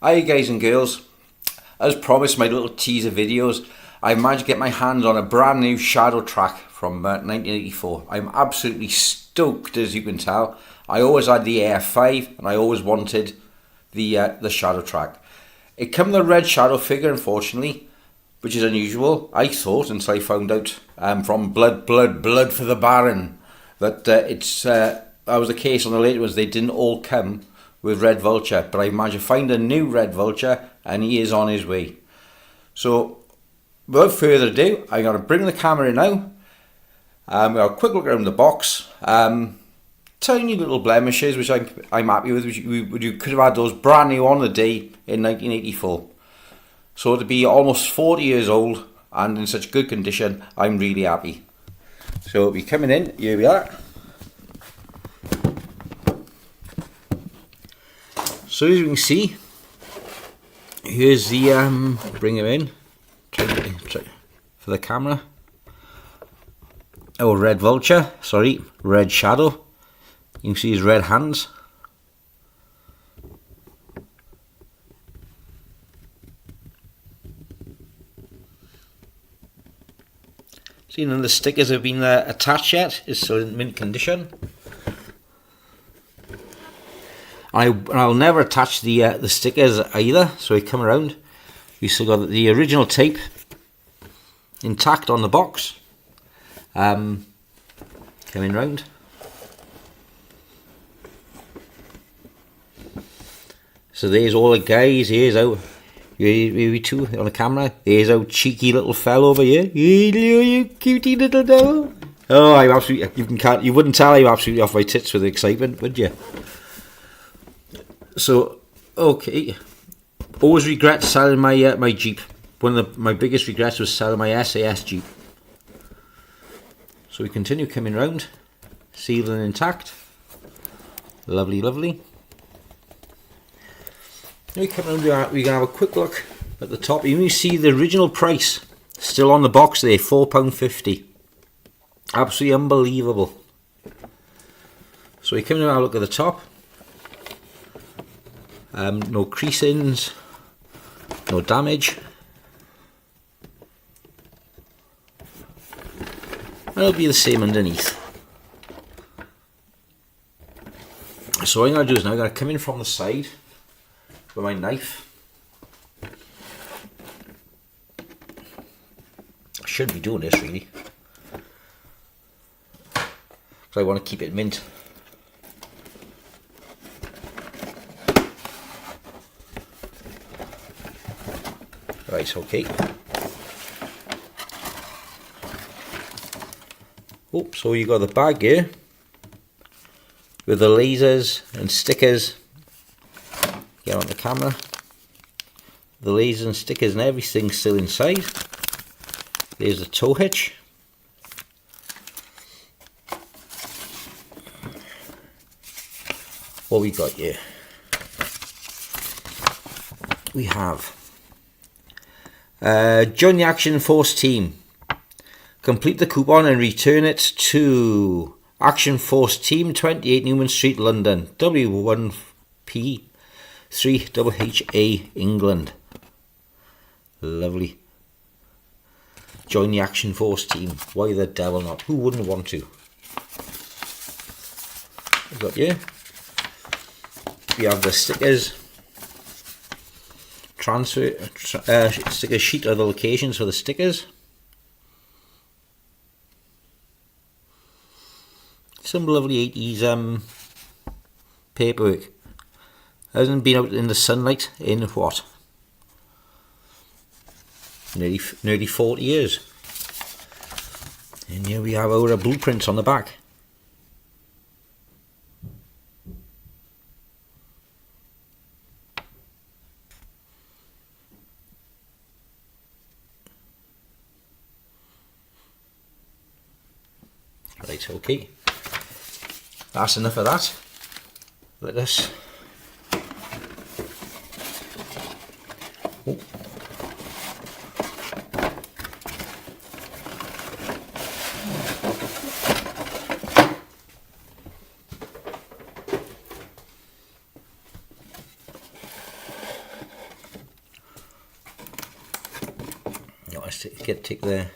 Hi guys and girls, as promised my little teaser videos, I managed to get my hands on a brand new Shadow track from 1984. I'm absolutely stoked, as you can tell. I always had the AF5 and I always wanted the Shadow track. It came with a red shadow figure, unfortunately, which is unusual, I thought, until I found out from Blood for the Baron that that was the case on the later ones. They didn't all come with Red Vulture, but I managed to find a new Red Vulture and he is on his way. So without further ado, I'm going to bring the camera in now. We'll have a quick look around the box. Tiny little blemishes which I'm happy with, which you could have had those brand new on the day in 1984. So to be almost 40 years old and in such good condition, I'm really happy. So we're coming in, here we are. So as you can see, here's the, bring him in, try for the camera. Oh, Red Vulture, sorry, Red Shadow. You can see his red hands. See, none of the stickers have been attached yet, it's still in mint condition. I'll never attach the stickers either, so we come around. We still got the original tape intact on the box. Coming round. So there's all the guys. Here's how we two on the camera. There's our cheeky little fella over here. You cutie little devil. Oh, I'm absolutely. You wouldn't tell I'm absolutely off my tits with excitement, would you? So, okay, always regret selling my my Jeep. One of my biggest regrets was selling my SAS Jeep. So we continue coming round, sealed and intact. Lovely, lovely. Now we come round, we're going to have a quick look at the top. You can see the original price still on the box there, £4.50. Absolutely unbelievable. So we come and have a look at the top. No creasings, no damage. It'll be the same underneath. So what I'm going to do is now I'm going to come in from the side with my knife. I shouldn't be doing this really, because I want to keep it mint. Right, okay. Oh, so you got the bag here with the lasers and stickers. Get on the camera. The lasers and stickers and everything still inside. There's the tow hitch. What we got here? We have join the Action Force team. Complete the coupon and return it to Action Force Team, 28 Newman Street, London, W1P 3HA, England. Lovely. Join the Action Force team. Why the devil not? Who wouldn't want to? We've got here. We have the stickers. Transfer sticker sheet of the locations for the stickers. Some lovely 80s paperwork. Hasn't been out in the sunlight in what? Nearly 40 years. And here we have our blueprints on the back. Right, okay. That's enough of that. Let us. Oh. take there.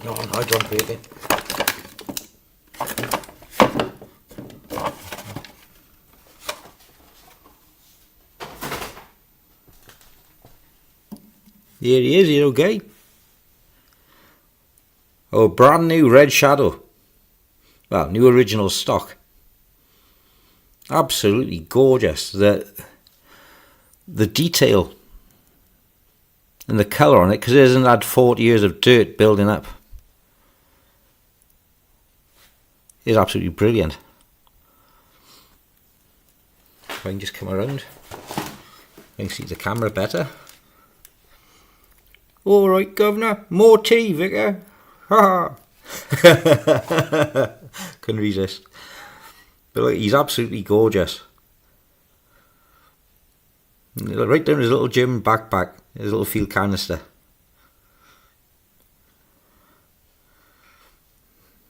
No, I don't break it. Here he is, here, okay. Oh, brand new red shadow. Well, new original stock. Absolutely gorgeous. The detail and the colour on it, because it hasn't had 40 years of dirt building up, is absolutely brilliant. If I can just come around, I can see the camera better. All right, Governor, more tea, Vicar. Ha ha. Couldn't resist. But look, he's absolutely gorgeous. Right down his little gym backpack, his little field canister.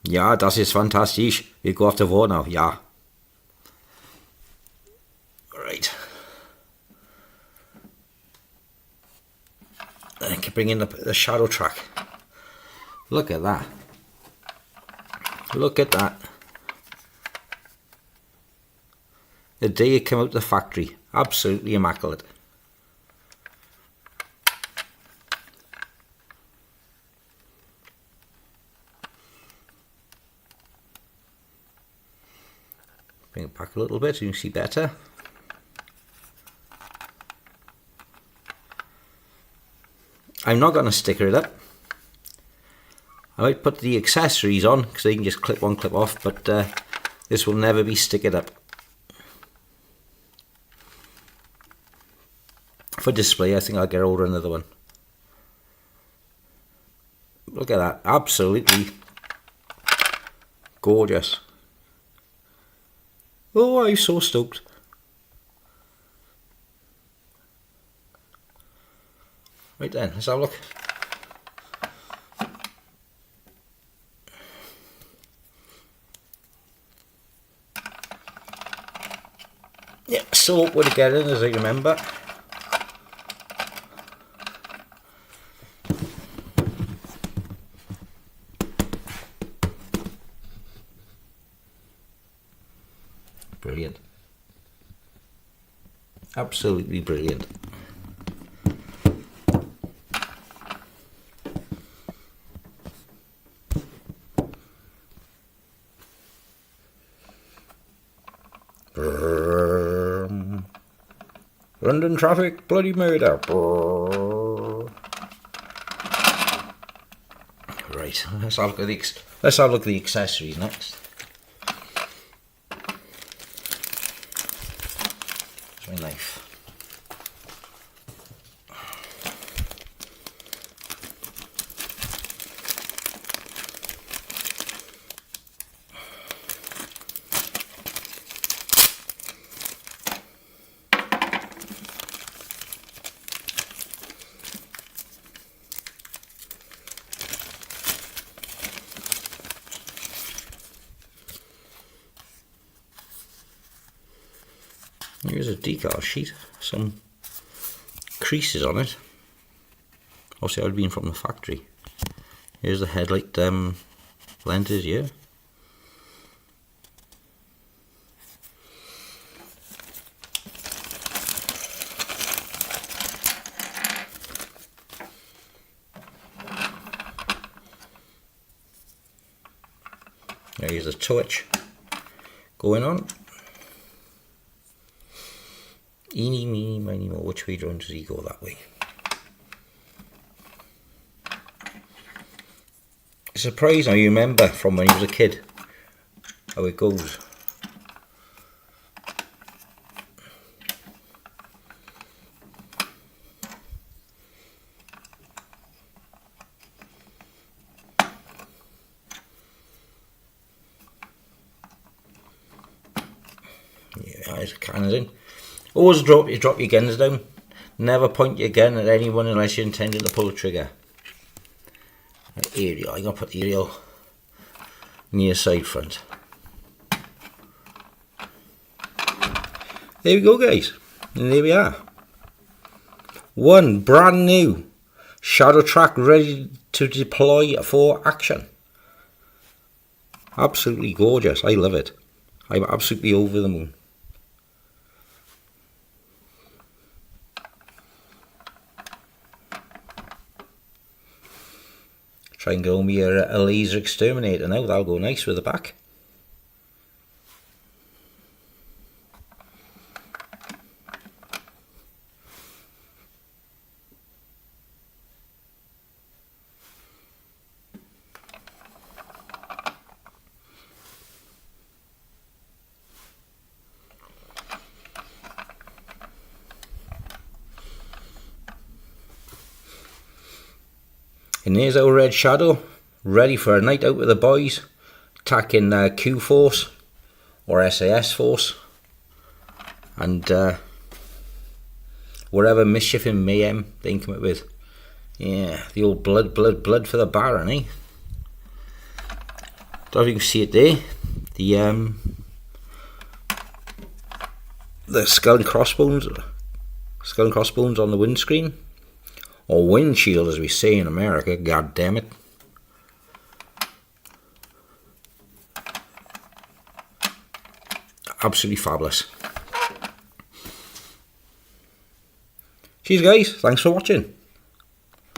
Ja, das ist fantastisch. We go off to war now, yeah. Right. I can bring in the shadow track. Look at that. Look at that. The day it came out of the factory. Absolutely immaculate. Bring it back a little bit so you can see better. I'm not going to sticker it up. I might put the accessories on because they can just clip on, clip off, but this will never be stickered up. For display, I think I'll get order another one. Look at that, absolutely gorgeous. Oh, I'm so stoked. Right then, let's have a look. Yeah, so awkward to get in, as I remember. Brilliant. Absolutely brilliant. London traffic, bloody murder. Right, let's have a look at the accessories next. There's my knife. Here's a decal sheet, some creases on it. Obviously, I'd been from the factory. Here's the headlight lenses here. Here's the torch going on. Eeny, meeny, miny, mo. Which way does he go? That way. It's surprising how you remember from when he was a kid how it goes. Yeah, it's kind of in. Always drop your guns down. Never point your gun at anyone unless you're intending to pull the trigger. Aerial, I'm going to put the aerial near side front. There we go, guys, and there we are. One brand new shadow track ready to deploy for action. Absolutely gorgeous. I love it. I'm absolutely over the moon. Try and go me a laser exterminator now. That'll go nice with the back. And there's our Red Shadow, ready for a night out with the boys, attacking Q Force or SAS Force, and whatever mischief and mayhem they can come up with. Yeah, the old blood for the Baron, eh? Don't know if you can see it there. The skull and crossbones on the windscreen. Or windshield, as we say in America, god damn it. Absolutely fabulous. Cheers guys, thanks for watching.